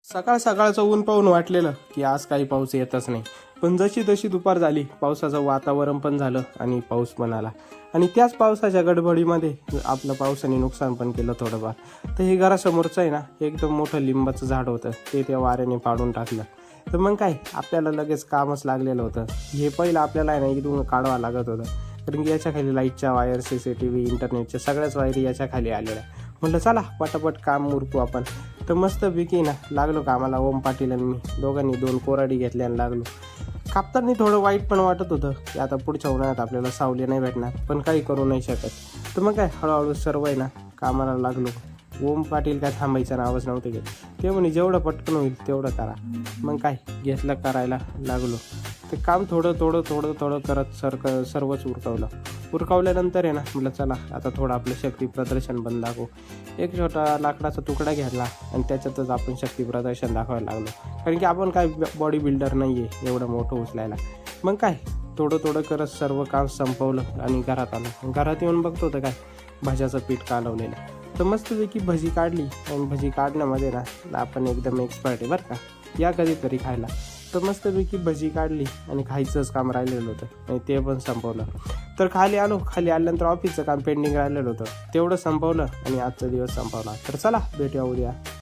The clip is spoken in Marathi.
सकाळ सकाळचं ऊन पाहून वाटलेलं की आज काही पाऊस येतच नाही, पण जशी जशी दुपार झाली पावसाचं वातावरण पण झालं आणि पाऊस पण आला. आणि त्याच पावसाच्या गडबडीमध्ये आपलं पावसाने नुकसान पण केलं थोडंफार. तर हे घरासमोरचं आहे ना, एकदम मोठं लिंबाचं झाड होतं, ते त्या वाऱ्याने पाडून टाकलं. तर मग काय, आपल्याला लगेच कामच लागलेलं होतं. हे पहिलं आपल्याला आहे ना इथून काढावं लागत होतं, कारण की याच्या खाली लाईटच्या वायर, CCTV, इंटरनेटच्या सगळ्याच वायरी याच्या खाली आलेल्या. म्हटलं चला पटापट काम उरकू आपण. तर मस्तपैकी ना लागलो कामाला. ओम पाटील आणि मी दोघांनी 2 कोराडी घेतल्या आणि लागलो. कापताना थोडं वाईट पण वाटत होतं की आता पुढच्या उन्हाळ्यात आपल्याला सावली नाही भेटणार, पण काही करू नाही शकत. तर मग काय, हळूहळू सर्व आहे ना कामाला लागलो. ओम पाटील काय थांबायचं नावच नव्हते घेत. ते म्हणे जेवढं पटकन होईल तेवढं करा. मग काय घेतलं, करायला लागलो. ते काम थोडं थोडं थोडं थोडं करत सर्वच उरकावल्यानंतर आहे ना म्हटलं चला आता थोडं आपलं शक्ती प्रदर्शन पण दाखवू. एक छोटा लाकडाचा तुकडा घेतला आणि त्याच्यातच आपण शक्ती प्रदर्शन दाखवायला लागलो, कारण की आपण काय बॉडी बिल्डर नाही आहे एवढं मोठं उचलायला. मग काय थोडं थोडं करत सर्व काम संपवलं आणि घरात आलो. घरात येऊन बघतो तर काय, भाज्याचं पीठ कालवलेलं. तर मस्तपैकी भजी काढली आणि भजी काढण्यामध्ये ना आपण एकदम एक्सपर्ट आहे बरं का, या कधीतरी खायला. तर मस्तपैकी भजी काढली आणि खायचंच काम राहिलेलं होतं आणि ते पण संपवलं. तर खाली आलो. खाली आल्यानंतर ऑफिसचं काम पेंडिंग राहिलेलं होतं, तेवढं संपवलं आणि आजचा दिवस संपवला. तर चला भेटूया उद्या.